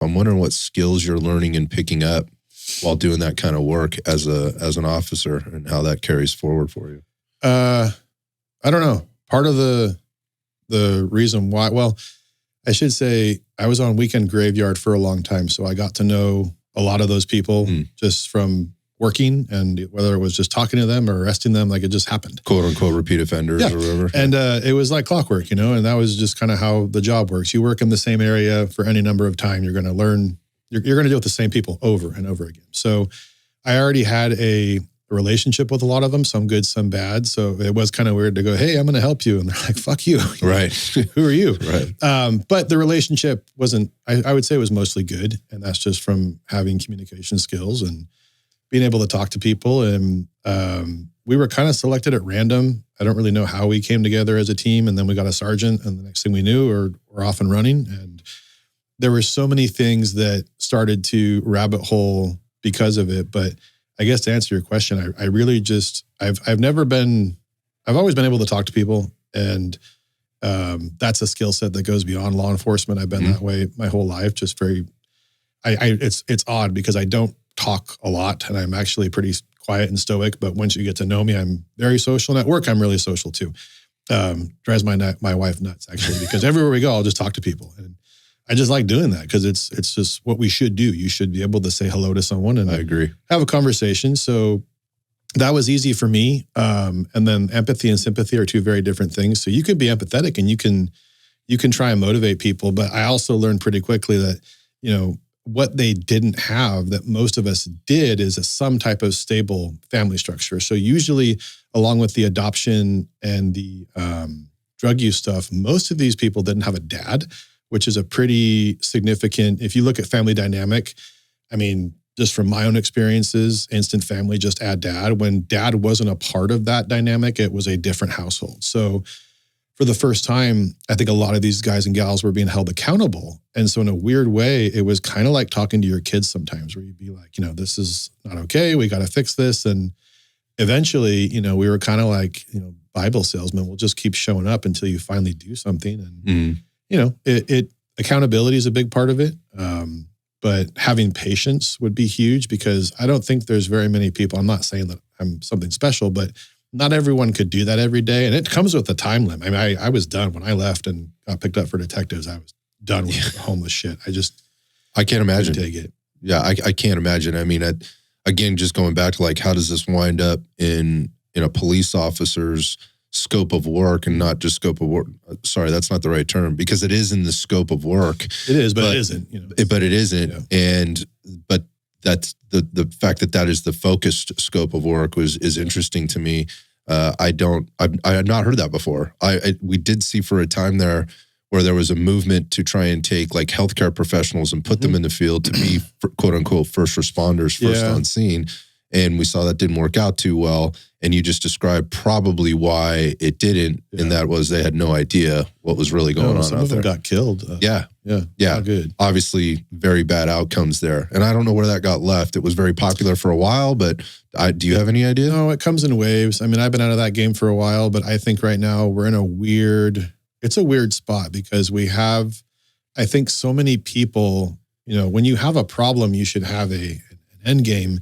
I'm wondering what skills you're learning and picking up while doing that kind of work as an officer, and how that carries forward for you. I don't know. Part of the reason why, well, I should say I was on weekend graveyard for a long time, so I got to know a lot of those people just from working, and whether it was just talking to them or arresting them, like it just happened. Quote unquote repeat offenders or whatever. And it was like clockwork, and that was just kind of how the job works. You work in the same area for any number of time, you're going to learn, you're going to deal with the same people over and over again. So I already had a relationship with a lot of them, some good, some bad. So it was kind of weird to go, hey, I'm going to help you. And they're like, fuck you. Right. Who are you? Right. But the relationship wasn't, I would say it was mostly good. And that's just from having communication skills and being able to talk to people. And we were kind of selected at random. I don't really know how we came together as a team. And then we got a sergeant, and the next thing we knew, we're off and running. And there were so many things that started to rabbit hole because of it. But I guess to answer your question, I really just, I've always been able to talk to people, and that's a skill set that goes beyond law enforcement. I've been that way my whole life, just very, it's odd because I don't talk a lot, and I'm actually pretty quiet and stoic, but once you get to know me, I'm very social, and at work, I'm really social too. Drives my wife nuts actually, because everywhere we go, I'll just talk to people, and I just like doing that because it's just what we should do. You should be able to say hello to someone and I agree, have a conversation. So that was easy for me. And then empathy and sympathy are two very different things. So you can be empathetic and you can try and motivate people. But I also learned pretty quickly that, what they didn't have that most of us did is some type of stable family structure. So usually along with the adoption and the drug use stuff, most of these people didn't have a dad, which is a pretty significant, if you look at family dynamic, I mean, just from my own experiences, instant family, just add dad. When dad wasn't a part of that dynamic, it was a different household. So for the first time, I think a lot of these guys and gals were being held accountable. And so in a weird way, it was kind of like talking to your kids sometimes, where you'd be like, this is not okay. We got to fix this. And eventually, we were kind of like, Bible salesmen. We'll just keep showing up until you finally do something. And, accountability is a big part of it. But having patience would be huge, because I don't think there's very many people. I'm not saying that I'm something special, but not everyone could do that every day. And it comes with a time limit. I mean, I was done when I left and got picked up for detectives. I was done with homeless shit. I can't imagine. Take it. Yeah, I can't imagine. I mean, again, just going back to like, how does this wind up in a police officer's scope of work, and not just scope of work? Sorry, that's not the right term, because it is in the scope of work. It is, but it isn't. But it isn't. Yeah. But that's the fact that is the focused scope of work is interesting to me. I had not heard that before. We did see for a time there where there was a movement to try and take like healthcare professionals and put them in the field to be quote unquote first responders, first on scene. And we saw that didn't work out too well. And you just described probably why it didn't. Yeah. And that was they had no idea what was really going on some out of them there. got killed. Yeah. Not good. Obviously, very bad outcomes there. And I don't know where that got left. It was very popular for a while, but do you have any idea? No, it comes in waves. I mean, I've been out of that game for a while, but I think right now we're in a weird spot, because we have, I think, so many people, when you have a problem, you should have an end game.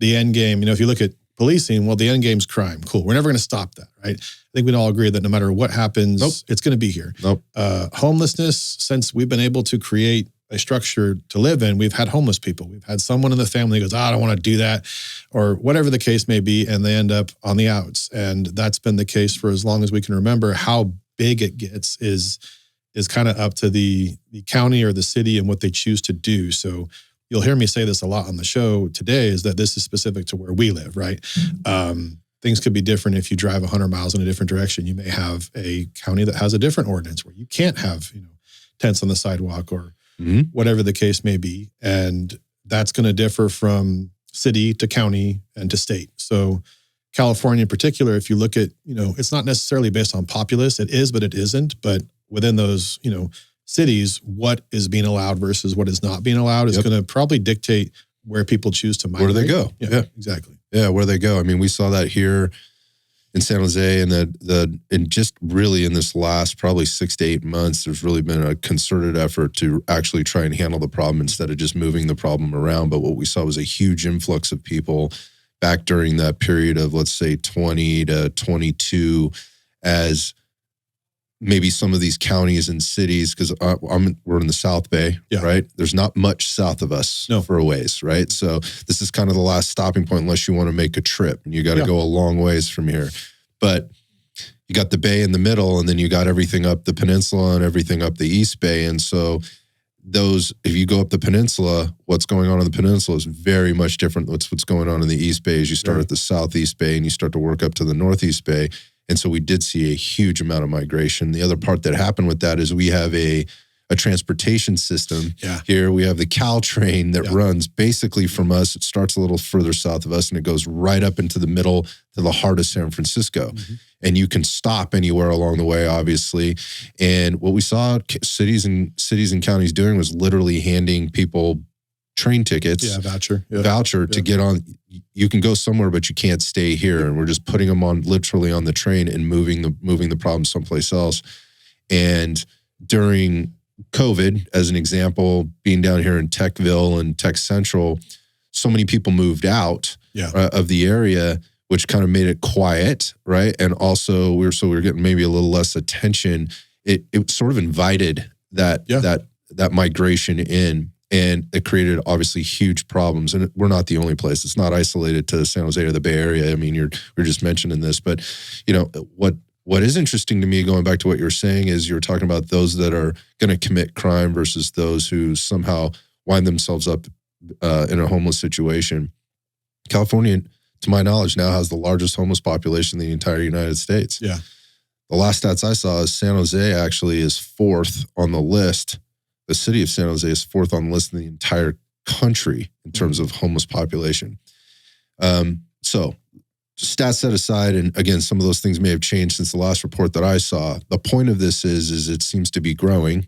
The end game, if you look at policing, well, the end game's crime. Cool. We're never going to stop that, right? I think we'd all agree that no matter what happens, it's going to be here. Homelessness, since we've been able to create a structure to live in, we've had homeless people. We've had someone in the family who goes, I don't want to do that, or whatever the case may be, and they end up on the outs. And that's been the case for as long as we can remember. How big it gets is kind of up to the county or the city and what they choose to do. So you'll hear me say this a lot on the show today, is that this is specific to where we live, right? Things could be different if you drive 100 miles in a different direction. You may have a county that has a different ordinance where you can't have, tents on the sidewalk or whatever the case may be. And that's going to differ from city to county and to state. So California in particular, if you look at, it's not necessarily based on populace. It is, but it isn't. But within those, cities, what is being allowed versus what is not being allowed is going to probably dictate where people choose to migrate. Where do they go? Yeah, exactly. Yeah, where they go. I mean, we saw that here in San Jose, and just really in this last probably 6 to 8 months, there's really been a concerted effort to actually try and handle the problem instead of just moving the problem around. But what we saw was a huge influx of people back during that period of, let's say, 20 to 22, as maybe some of these counties and cities, because we're in the South Bay, right? There's not much south of us for a ways, right? So this is kind of the last stopping point unless you want to make a trip, and you got to go a long ways from here. But you got the Bay in the middle, and then you got everything up the peninsula and everything up the East Bay. And so if you go up the peninsula, what's going on in the peninsula is very much different than what's going on in the East Bay as you start at the Southeast Bay and you start to work up to the Northeast Bay. And so we did see a huge amount of migration. The other part that happened with that is we have a transportation system. Here we have the Caltrain that runs basically from us. It starts a little further south of us and it goes right up into the middle to the heart of San Francisco. And you can stop anywhere along the way, obviously. And what we saw cities and counties doing was literally handing people train tickets, voucher to get on. You can go somewhere, but you can't stay here. And we're just putting them on literally on the train and moving the problem someplace else. And during COVID, as an example, being down here in Techville and Tech Central, so many people moved out of the area, which kind of made it quiet, right? And also we were getting maybe a little less attention. It sort of invited that migration in. And it created obviously huge problems. And we're not the only place. It's not isolated to San Jose or the Bay Area. I mean, we're just mentioning this, but what is interesting to me, going back to what you were saying, is you're talking about those that are going to commit crime versus those who somehow wind themselves up in a homeless situation. California, to my knowledge, now has the largest homeless population in the entire United States. The last stats I saw is San Jose actually is 4th on the list. The city of San Jose is 4th on the list in the entire country in terms of homeless population. So stats set aside, and again, some of those things may have changed since the last report that I saw. The point of this is it seems to be growing.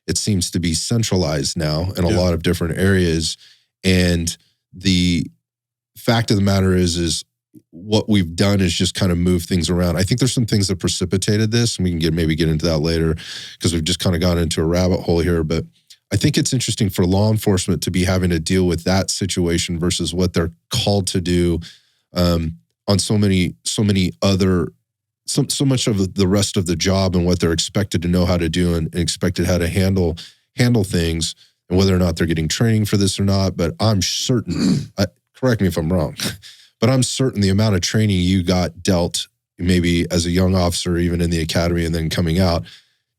It seems to be centralized now in a lot of different areas. And the fact of the matter is what we've done is just kind of move things around. I think there's some things that precipitated this, and we can maybe get into that later because we've just kind of gone into a rabbit hole here. But I think it's interesting for law enforcement to be having to deal with that situation versus what they're called to do on so much of the rest of the job and what they're expected to know how to do and expected how to handle things, and whether or not they're getting training for this or not. But I'm certain, correct me if I'm wrong, but I'm certain the amount of training you got dealt maybe as a young officer, even in the academy and then coming out,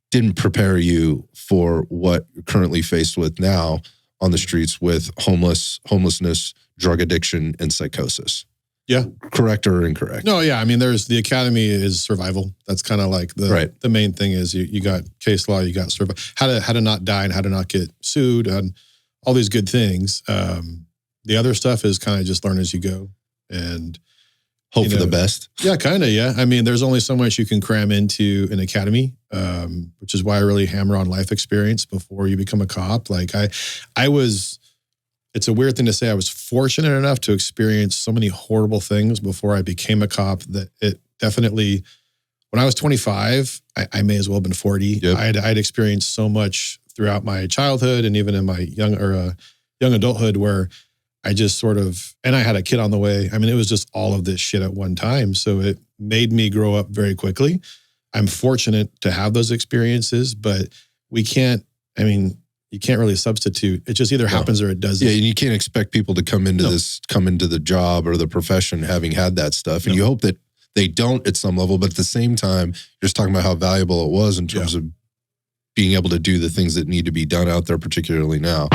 didn't prepare you for what you're currently faced with now on the streets with homelessness, drug addiction, and psychosis. Correct or incorrect? No, I mean, the academy is survival. That's kind of like the main thing is you got case law, you got how to not die and how to not get sued and all these good things. The other stuff is kind of just learn as you go. And hope for the best. I mean, there's only so much you can cram into an academy, which is why I really hammer on life experience before you become a cop. Like it's a weird thing to say. I was fortunate enough to experience so many horrible things before I became a cop that it definitely, when I was 25, I may as well have been 40. I'd experienced so much throughout my childhood and even in my young adulthood where I just sort of, and I had a kid on the way. I mean, it was just all of this shit at one time. So it made me grow up very quickly. I'm fortunate to have those experiences, but you can't really substitute. It just either happens or it doesn't. And you can't expect people to come into the job or the profession having had that stuff. And you hope that they don't at some level, but at the same time, you're just talking about how valuable it was in terms of being able to do the things that need to be done out there, particularly now.